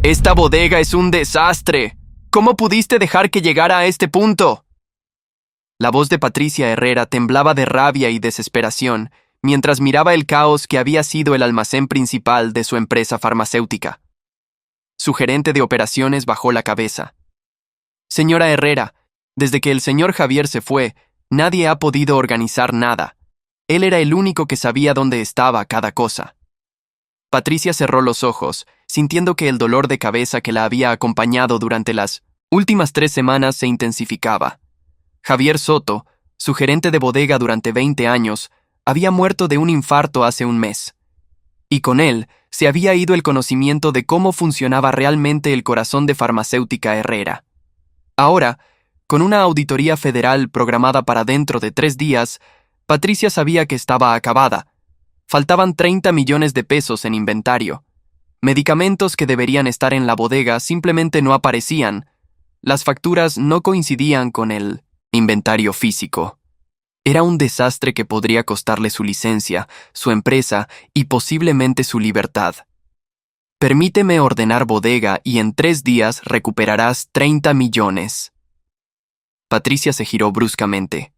Esta bodega es un desastre. ¿Cómo pudiste dejar que llegara a este punto? La voz de Patricia Herrera temblaba de rabia y desesperación mientras miraba el caos que había sido el almacén principal de su empresa farmacéutica. Su gerente de operaciones bajó la cabeza. Señora Herrera, desde que el señor Javier se fue, nadie ha podido organizar nada. Él era el único que sabía dónde estaba cada cosa. Patricia cerró los ojos, sintiendo que el dolor de cabeza que la había acompañado durante las últimas 3 semanas se intensificaba. Javier Soto, su gerente de bodega durante 20 años, había muerto de un infarto hace un mes. Y con él se había ido el conocimiento de cómo funcionaba realmente el corazón de Farmacéutica Herrera. Ahora, con una auditoría federal programada para dentro de 3 días, Patricia sabía que estaba acabada. Faltaban 30 millones de pesos en inventario. Medicamentos que deberían estar en la bodega simplemente no aparecían. Las facturas no coincidían con el inventario físico. Era un desastre que podría costarle su licencia, su empresa y posiblemente su libertad. Permíteme ordenar bodega y en 3 días recuperarás 30 millones. Patricia se giró bruscamente.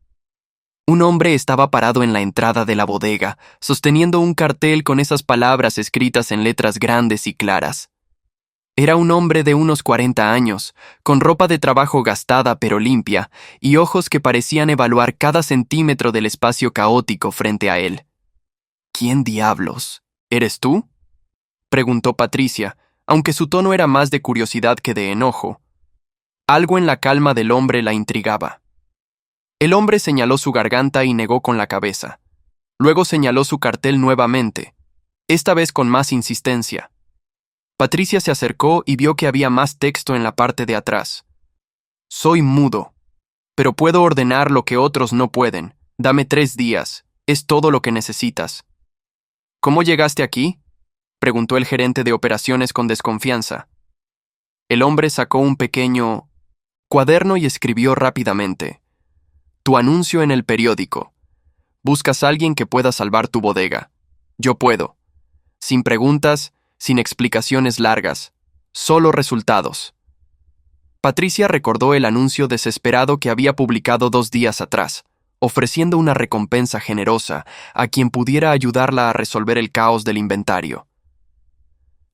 Un hombre estaba parado en la entrada de la bodega, sosteniendo un cartel con esas palabras escritas en letras grandes y claras. Era un hombre de unos 40 años, con ropa de trabajo gastada pero limpia, y ojos que parecían evaluar cada centímetro del espacio caótico frente a él. ¿Quién diablos? ¿Eres tú?, preguntó Patricia, aunque su tono era más de curiosidad que de enojo. Algo en la calma del hombre la intrigaba. El hombre señaló su garganta y negó con la cabeza. Luego señaló su cartel nuevamente, esta vez con más insistencia. Patricia se acercó y vio que había más texto en la parte de atrás. Soy mudo, pero puedo ordenar lo que otros no pueden. Dame 3 días, es todo lo que necesitas. ¿Cómo llegaste aquí?, preguntó el gerente de operaciones con desconfianza. El hombre sacó un pequeño cuaderno y escribió rápidamente. Tu anuncio en el periódico. Buscas a alguien que pueda salvar tu bodega. Yo puedo. Sin preguntas, sin explicaciones largas, solo resultados. Patricia recordó el anuncio desesperado que había publicado 2 días atrás, ofreciendo una recompensa generosa a quien pudiera ayudarla a resolver el caos del inventario.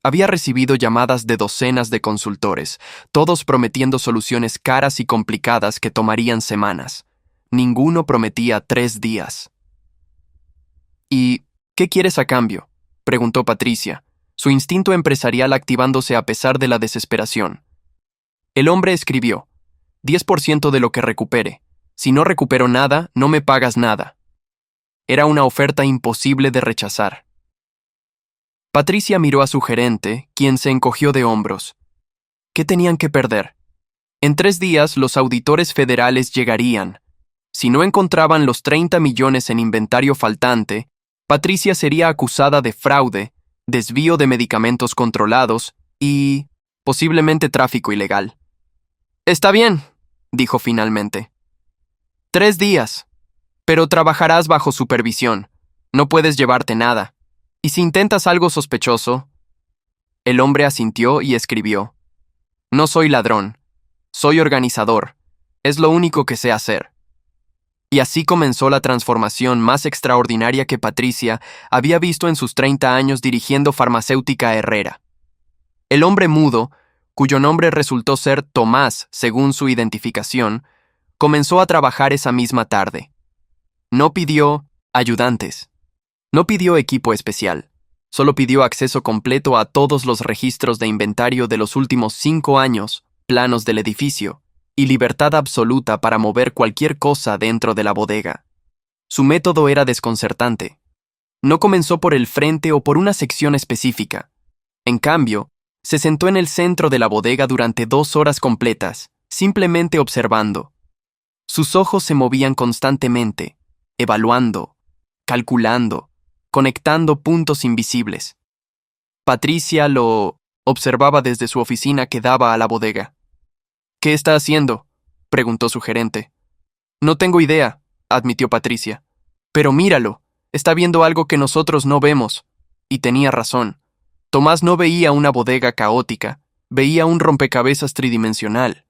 Había recibido llamadas de docenas de consultores, todos prometiendo soluciones caras y complicadas que tomarían semanas. Ninguno prometía 3 días. ¿Y qué quieres a cambio?, preguntó Patricia, su instinto empresarial activándose a pesar de la desesperación. El hombre escribió, 10% de lo que recupere. Si no recupero nada, no me pagas nada. Era una oferta imposible de rechazar. Patricia miró a su gerente, quien se encogió de hombros. ¿Qué tenían que perder? En 3 días los auditores federales llegarían. Si no encontraban los 30 millones en inventario faltante, Patricia sería acusada de fraude, desvío de medicamentos controlados y, posiblemente, tráfico ilegal. Está bien, dijo finalmente. 3 días, pero trabajarás bajo supervisión. No puedes llevarte nada. ¿Y si intentas algo sospechoso? El hombre asintió y escribió. No soy ladrón. Soy organizador. Es lo único que sé hacer. Y así comenzó la transformación más extraordinaria que Patricia había visto en sus 30 años dirigiendo Farmacéutica Herrera. El hombre mudo, cuyo nombre resultó ser Tomás según su identificación, comenzó a trabajar esa misma tarde. No pidió ayudantes. No pidió equipo especial. Solo pidió acceso completo a todos los registros de inventario de los últimos 5 años, planos del edificio, y libertad absoluta para mover cualquier cosa dentro de la bodega. Su método era desconcertante. No comenzó por el frente o por una sección específica. En cambio, se sentó en el centro de la bodega durante 2 horas completas, simplemente observando. Sus ojos se movían constantemente, evaluando, calculando, conectando puntos invisibles. Patricia lo observaba desde su oficina que daba a la bodega. ¿Qué está haciendo?, preguntó su gerente. No tengo idea, admitió Patricia. Pero míralo, está viendo algo que nosotros no vemos. Y tenía razón. Tomás no veía una bodega caótica. Veía un rompecabezas tridimensional.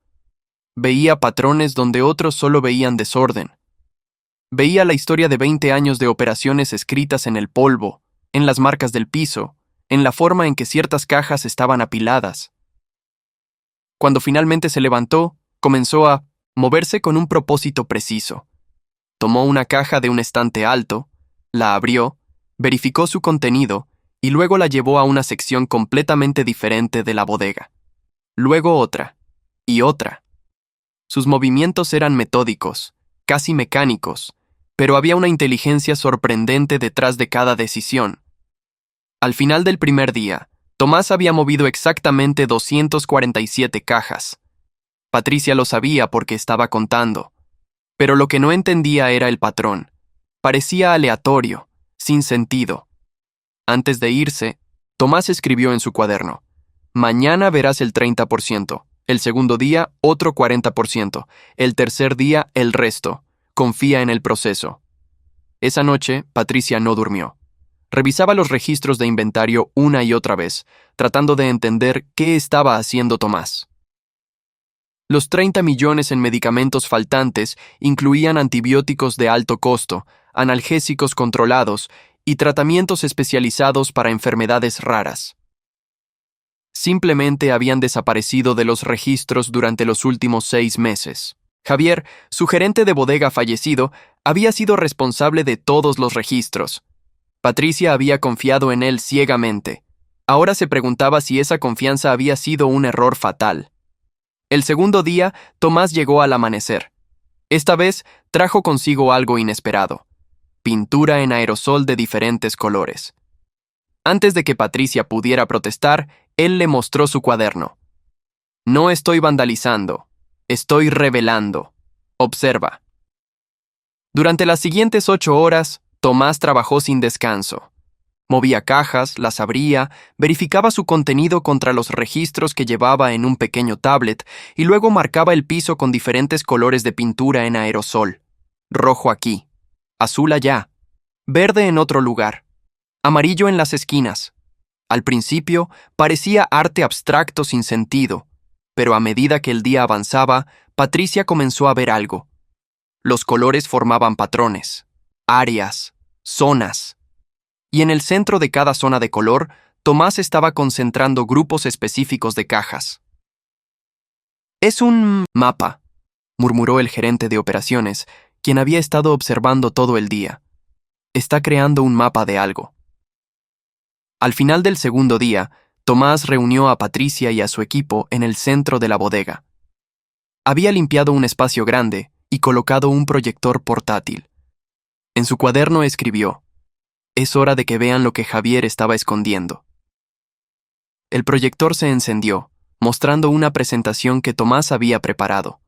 Veía patrones donde otros solo veían desorden. Veía la historia de 20 años de operaciones escritas en el polvo, en las marcas del piso, en la forma en que ciertas cajas estaban apiladas. Cuando finalmente se levantó, comenzó a moverse con un propósito preciso. Tomó una caja de un estante alto, la abrió, verificó su contenido y luego la llevó a una sección completamente diferente de la bodega. Luego otra, y otra. Sus movimientos eran metódicos, casi mecánicos, pero había una inteligencia sorprendente detrás de cada decisión. Al final del primer día, Tomás había movido exactamente 247 cajas. Patricia lo sabía porque estaba contando, pero lo que no entendía era el patrón. Parecía aleatorio, sin sentido. Antes de irse, Tomás escribió en su cuaderno: mañana verás el 30%, el segundo día otro 40%, el tercer día el resto. Confía en el proceso. Esa noche, Patricia no durmió. Revisaba los registros de inventario una y otra vez, tratando de entender qué estaba haciendo Tomás. Los 30 millones en medicamentos faltantes incluían antibióticos de alto costo, analgésicos controlados y tratamientos especializados para enfermedades raras. Simplemente habían desaparecido de los registros durante los últimos 6 meses. Javier, su gerente de bodega fallecido, había sido responsable de todos los registros. Patricia había confiado en él ciegamente. Ahora se preguntaba si esa confianza había sido un error fatal. El segundo día, Tomás llegó al amanecer. Esta vez trajo consigo algo inesperado: pintura en aerosol de diferentes colores. Antes de que Patricia pudiera protestar, él le mostró su cuaderno. No estoy vandalizando, estoy revelando. Observa. Durante las siguientes 8 horas, Tomás trabajó sin descanso. Movía cajas, las abría, verificaba su contenido contra los registros que llevaba en un pequeño tablet y luego marcaba el piso con diferentes colores de pintura en aerosol. Rojo aquí, azul allá, verde en otro lugar, amarillo en las esquinas. Al principio parecía arte abstracto sin sentido, pero a medida que el día avanzaba, Patricia comenzó a ver algo. Los colores formaban patrones, áreas, zonas. Y en el centro de cada zona de color, Tomás estaba concentrando grupos específicos de cajas. «Es un mapa», murmuró el gerente de operaciones, quien había estado observando todo el día. «Está creando un mapa de algo». Al final del segundo día, Tomás reunió a Patricia y a su equipo en el centro de la bodega. Había limpiado un espacio grande y colocado un proyector portátil. En su cuaderno escribió: «Es hora de que vean lo que Javier estaba escondiendo». El proyector se encendió, mostrando una presentación que Tomás había preparado.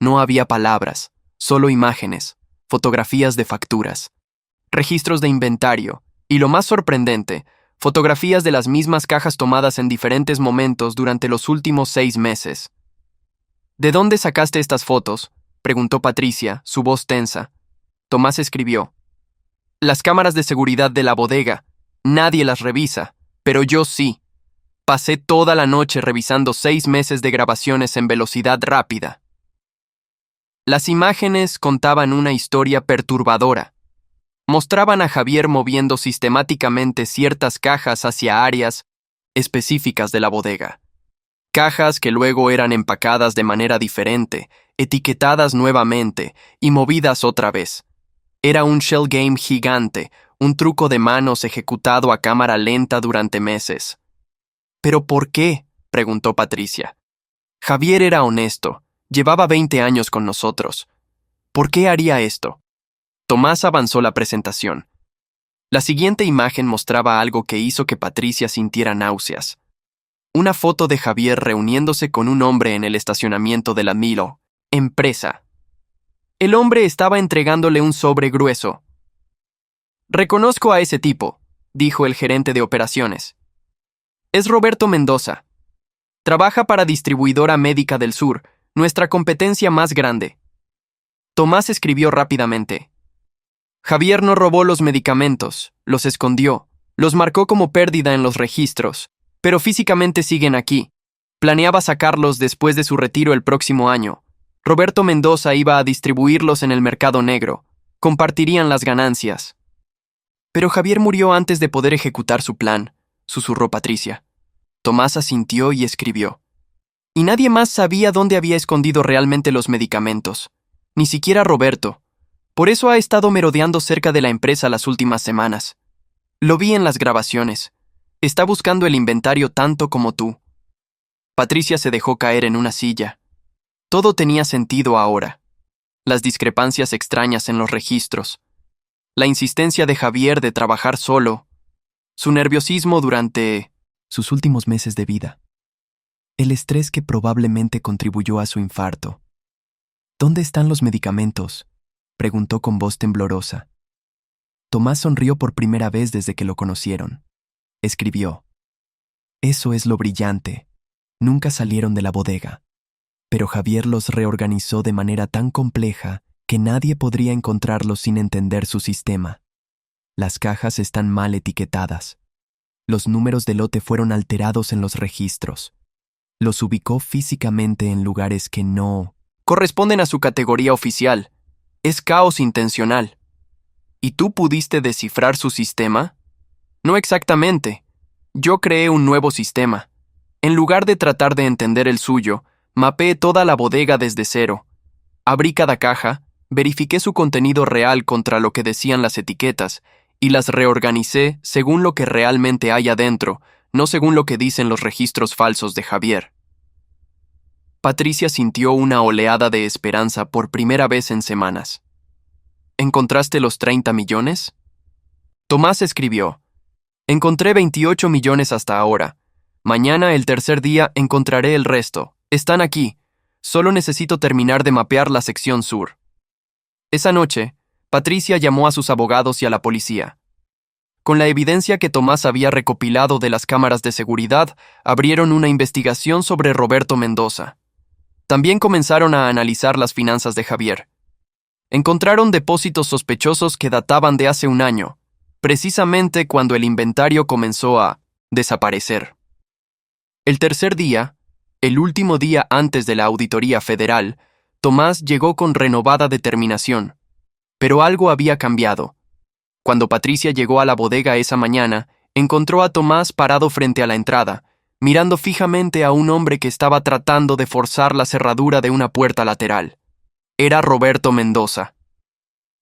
No había palabras, solo imágenes, fotografías de facturas, registros de inventario y, lo más sorprendente, fotografías de las mismas cajas tomadas en diferentes momentos durante los últimos 6 meses. «¿De dónde sacaste estas fotos?», preguntó Patricia, su voz tensa. Tomás escribió: «Las cámaras de seguridad de la bodega. Nadie las revisa, pero yo sí. Pasé toda la noche revisando 6 meses de grabaciones en velocidad rápida». Las imágenes contaban una historia perturbadora. Mostraban a Javier moviendo sistemáticamente ciertas cajas hacia áreas específicas de la bodega. Cajas que luego eran empacadas de manera diferente, etiquetadas nuevamente y movidas otra vez. Era un shell game gigante, un truco de manos ejecutado a cámara lenta durante meses. «¿Pero por qué?», preguntó Patricia. Javier era honesto, llevaba 20 años con nosotros. ¿Por qué haría esto? Tomás avanzó la presentación. La siguiente imagen mostraba algo que hizo que Patricia sintiera náuseas. Una foto de Javier reuniéndose con un hombre en el estacionamiento de la Milo empresa. El hombre estaba entregándole un sobre grueso. «Reconozco a ese tipo», dijo el gerente de operaciones. «Es Roberto Mendoza. Trabaja para Distribuidora Médica del Sur, nuestra competencia más grande». Tomás escribió rápidamente: «Javier no robó los medicamentos, los escondió, los marcó como pérdida en los registros, pero físicamente siguen aquí. Planeaba sacarlos después de su retiro el próximo año. Roberto Mendoza iba a distribuirlos en el mercado negro. Compartirían las ganancias. Pero Javier murió antes de poder ejecutar su plan, susurró Patricia. Tomás asintió y escribió. Y nadie más sabía dónde había escondido realmente los medicamentos. Ni siquiera Roberto. Por eso ha estado merodeando cerca de la empresa las últimas semanas. Lo vi en las grabaciones. Está buscando el inventario tanto como tú. Patricia se dejó caer en una silla. Todo tenía sentido ahora. Las discrepancias extrañas en los registros. La insistencia de Javier de trabajar solo. Su nerviosismo durante sus últimos meses de vida. El estrés que probablemente contribuyó a su infarto. ¿Dónde están los medicamentos?, preguntó con voz temblorosa. Tomás sonrió por primera vez desde que lo conocieron. Escribió. Eso es lo brillante. Nunca salieron de la bodega. Pero Javier los reorganizó de manera tan compleja que nadie podría encontrarlos sin entender su sistema. Las cajas están mal etiquetadas. Los números de lote fueron alterados en los registros. Los ubicó físicamente en lugares que no corresponden a su categoría oficial. Es caos intencional. ¿Y tú pudiste descifrar su sistema? No exactamente. Yo creé un nuevo sistema. En lugar de tratar de entender el suyo, mapeé toda la bodega desde cero. Abrí cada caja, verifiqué su contenido real contra lo que decían las etiquetas, y las reorganicé según lo que realmente hay adentro, no según lo que dicen los registros falsos de Javier. Patricia sintió una oleada de esperanza por primera vez en semanas. ¿Encontraste los 30 millones? Tomás escribió. Encontré 28 millones hasta ahora. Mañana, el tercer día, encontraré el resto. Están aquí. Solo necesito terminar de mapear la sección sur. Esa noche, Patricia llamó a sus abogados y a la policía. Con la evidencia que Tomás había recopilado de las cámaras de seguridad, abrieron una investigación sobre Roberto Mendoza. También comenzaron a analizar las finanzas de Javier. Encontraron depósitos sospechosos que databan de hace un año, precisamente cuando el inventario comenzó a desaparecer. El tercer día, el último día antes de la auditoría federal, Tomás llegó con renovada determinación. Pero algo había cambiado. Cuando Patricia llegó a la bodega esa mañana, encontró a Tomás parado frente a la entrada, mirando fijamente a un hombre que estaba tratando de forzar la cerradura de una puerta lateral. Era Roberto Mendoza.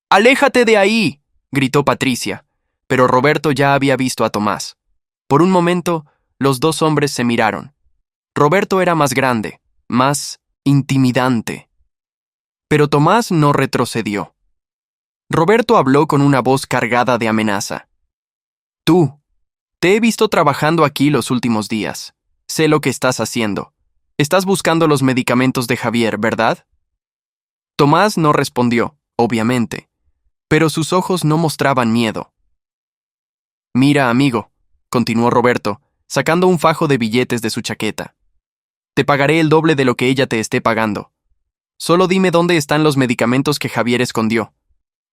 ¡Aléjate de ahí!, gritó Patricia, pero Roberto ya había visto a Tomás. Por un momento, los dos hombres se miraron. Roberto era más grande, más intimidante. Pero Tomás no retrocedió. Roberto habló con una voz cargada de amenaza. Tú, te he visto trabajando aquí los últimos días. Sé lo que estás haciendo. Estás buscando los medicamentos de Javier, ¿verdad? Tomás no respondió, obviamente, pero sus ojos no mostraban miedo. Mira, amigo, continuó Roberto, sacando un fajo de billetes de su chaqueta. Te pagaré el doble de lo que ella te esté pagando. Solo dime dónde están los medicamentos que Javier escondió.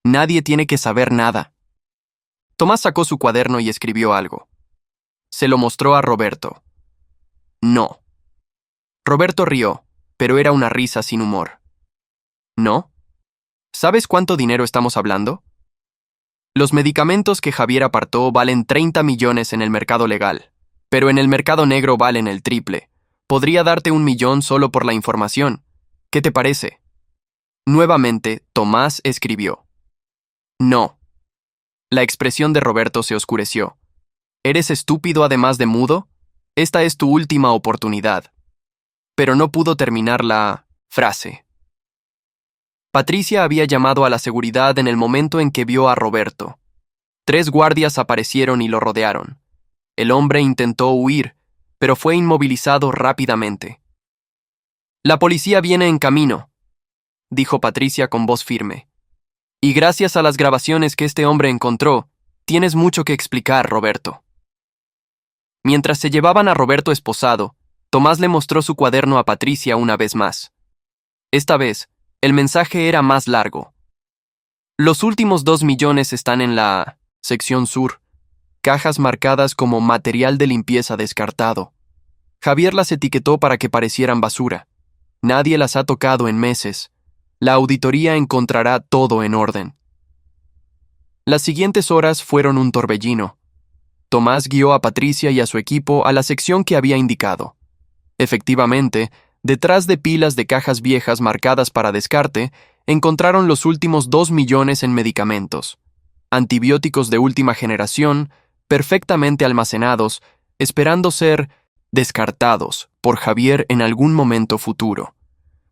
Nadie tiene que saber nada. Tomás sacó su cuaderno y escribió algo. Se lo mostró a Roberto. No. Roberto rió, pero era una risa sin humor. ¿No? ¿Sabes cuánto dinero estamos hablando? Los medicamentos que Javier apartó valen 30 millones en el mercado legal, pero en el mercado negro valen el triple. Podría darte 1 millón solo por la información. ¿Qué te parece? Nuevamente, Tomás escribió. No. La expresión de Roberto se oscureció. ¿Eres estúpido además de mudo? Esta es tu última oportunidad. Pero no pudo terminar la frase. Patricia había llamado a la seguridad en el momento en que vio a Roberto. 3 guardias aparecieron y lo rodearon. El hombre intentó huir, pero fue inmovilizado rápidamente. La policía viene en camino, dijo Patricia con voz firme. Y gracias a las grabaciones que este hombre encontró, tienes mucho que explicar, Roberto. Mientras se llevaban a Roberto esposado, Tomás le mostró su cuaderno a Patricia una vez más. Esta vez, el mensaje era más largo. Los últimos 2 millones están en la sección sur, cajas marcadas como material de limpieza descartado. Javier las etiquetó para que parecieran basura. Nadie las ha tocado en meses. La auditoría encontrará todo en orden. Las siguientes horas fueron un torbellino. Tomás guió a Patricia y a su equipo a la sección que había indicado. Efectivamente, detrás de pilas de cajas viejas marcadas para descarte, encontraron los últimos 2 millones en medicamentos. Antibióticos de última generación, perfectamente almacenados, esperando ser descartados por Javier en algún momento futuro.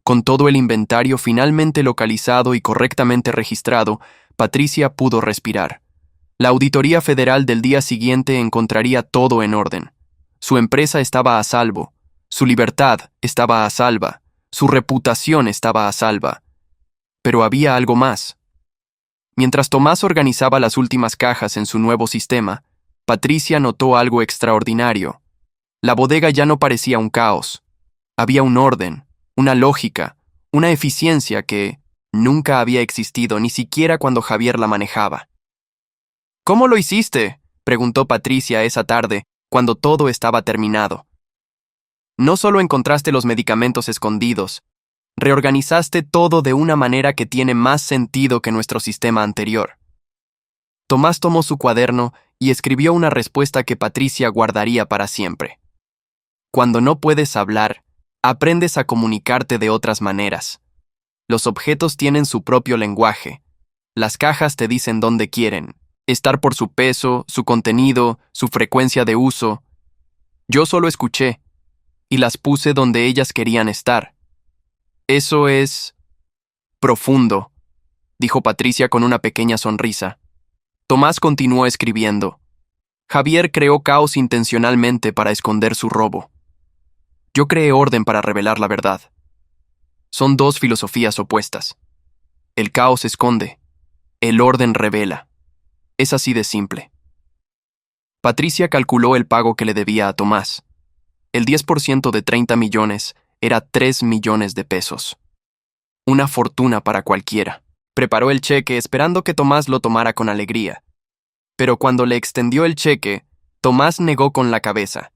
Con todo el inventario finalmente localizado y correctamente registrado, Patricia pudo respirar. La Auditoría Federal del día siguiente encontraría todo en orden. Su empresa estaba a salvo, su libertad estaba a salva, su reputación estaba a salva. Pero había algo más. Mientras Tomás organizaba las últimas cajas en su nuevo sistema, Patricia notó algo extraordinario. La bodega ya no parecía un caos. Había un orden, una lógica, una eficiencia que nunca había existido ni siquiera cuando Javier la manejaba. ¿Cómo lo hiciste?, preguntó Patricia esa tarde, cuando todo estaba terminado. No solo encontraste los medicamentos escondidos, reorganizaste todo de una manera que tiene más sentido que nuestro sistema anterior. Tomás tomó su cuaderno y escribió una respuesta que Patricia guardaría para siempre. Cuando no puedes hablar, aprendes a comunicarte de otras maneras. Los objetos tienen su propio lenguaje. Las cajas te dicen dónde quieren estar por su peso, su contenido, su frecuencia de uso. Yo solo escuché y las puse donde ellas querían estar. Eso es profundo, dijo Patricia con una pequeña sonrisa. Tomás continuó escribiendo. Javier creó caos intencionalmente para esconder su robo. Yo creé orden para revelar la verdad. Son dos filosofías opuestas. El caos esconde, el orden revela. Es así de simple. Patricia calculó el pago que le debía a Tomás. El 10% de 30 millones era 3 millones de pesos. Una fortuna para cualquiera. Preparó el cheque esperando que Tomás lo tomara con alegría. Pero cuando le extendió el cheque, Tomás negó con la cabeza.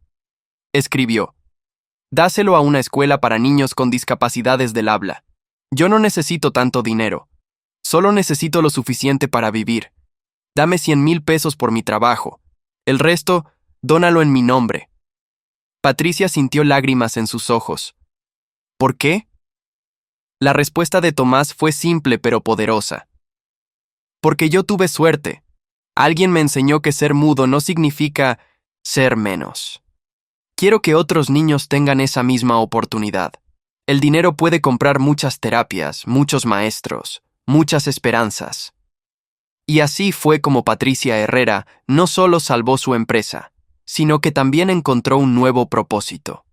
Escribió: «Dáselo a una escuela para niños con discapacidades del habla. Yo no necesito tanto dinero. Solo necesito lo suficiente para vivir. Dame 100,000 pesos por mi trabajo. El resto, dónalo en mi nombre». Patricia sintió lágrimas en sus ojos. ¿Por qué? La respuesta de Tomás fue simple pero poderosa. Porque yo tuve suerte. Alguien me enseñó que ser mudo no significa ser menos. Quiero que otros niños tengan esa misma oportunidad. El dinero puede comprar muchas terapias, muchos maestros, muchas esperanzas. Y así fue como Patricia Herrera no solo salvó su empresa, sino que también encontró un nuevo propósito.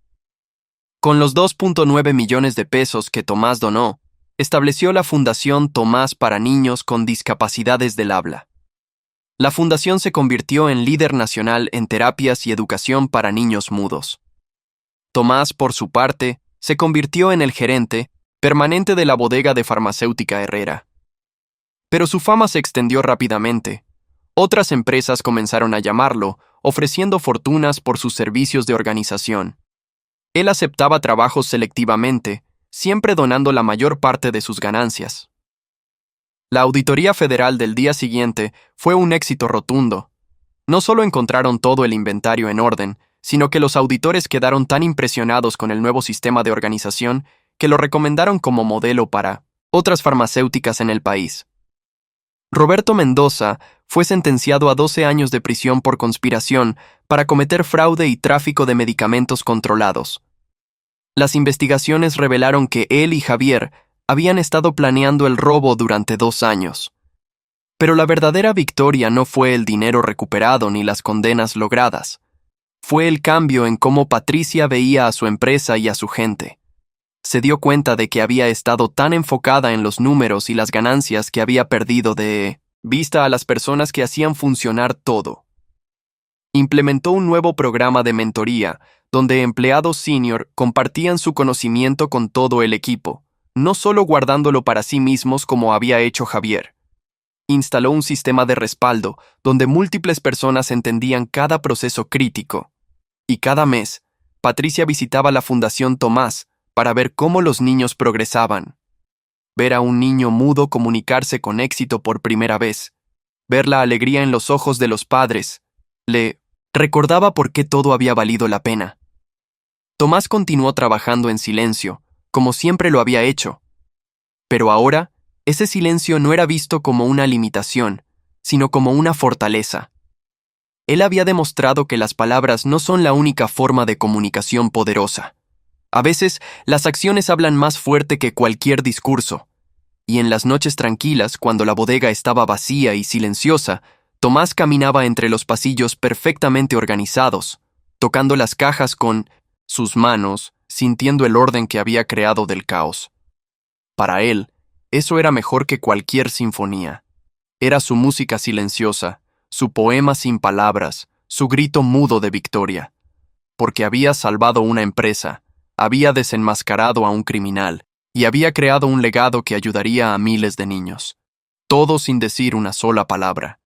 Con los 2.9 millones de pesos que Tomás donó, estableció la Fundación Tomás para Niños con Discapacidades del Habla. La fundación se convirtió en líder nacional en terapias y educación para niños mudos. Tomás, por su parte, se convirtió en el gerente permanente de la bodega de farmacéutica Herrera. Pero su fama se extendió rápidamente. Otras empresas comenzaron a llamarlo, ofreciendo fortunas por sus servicios de organización. Él aceptaba trabajos selectivamente, siempre donando la mayor parte de sus ganancias. La Auditoría Federal del día siguiente fue un éxito rotundo. No solo encontraron todo el inventario en orden, sino que los auditores quedaron tan impresionados con el nuevo sistema de organización que lo recomendaron como modelo para otras farmacéuticas en el país. Roberto Mendoza fue sentenciado a 12 años de prisión por conspiración para cometer fraude y tráfico de medicamentos controlados. Las investigaciones revelaron que él y Javier habían estado planeando el robo durante 2 años. Pero la verdadera victoria no fue el dinero recuperado ni las condenas logradas. Fue el cambio en cómo Patricia veía a su empresa y a su gente. Se dio cuenta de que había estado tan enfocada en los números y las ganancias que había perdido de vista a las personas que hacían funcionar todo. Implementó un nuevo programa de mentoría, donde empleados senior compartían su conocimiento con todo el equipo, no solo guardándolo para sí mismos como había hecho Javier. Instaló un sistema de respaldo donde múltiples personas entendían cada proceso crítico. Y cada mes, Patricia visitaba la Fundación Tomás para ver cómo los niños progresaban. Ver a un niño mudo comunicarse con éxito por primera vez, ver la alegría en los ojos de los padres, le recordaba por qué todo había valido la pena. Tomás continuó trabajando en silencio, como siempre lo había hecho. Pero ahora, ese silencio no era visto como una limitación, sino como una fortaleza. Él había demostrado que las palabras no son la única forma de comunicación poderosa. A veces, las acciones hablan más fuerte que cualquier discurso. Y en las noches tranquilas, cuando la bodega estaba vacía y silenciosa, Tomás caminaba entre los pasillos perfectamente organizados, tocando las cajas con sus manos, sintiendo el orden que había creado del caos. Para él, eso era mejor que cualquier sinfonía. Era su música silenciosa, su poema sin palabras, su grito mudo de victoria. Porque había salvado una empresa, había desenmascarado a un criminal y había creado un legado que ayudaría a miles de niños. Todo sin decir una sola palabra.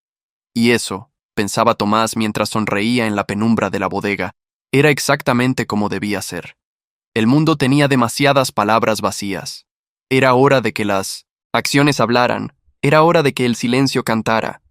Y eso, pensaba Tomás mientras sonreía en la penumbra de la bodega, era exactamente como debía ser. El mundo tenía demasiadas palabras vacías. Era hora de que las acciones hablaran, era hora de que el silencio cantara.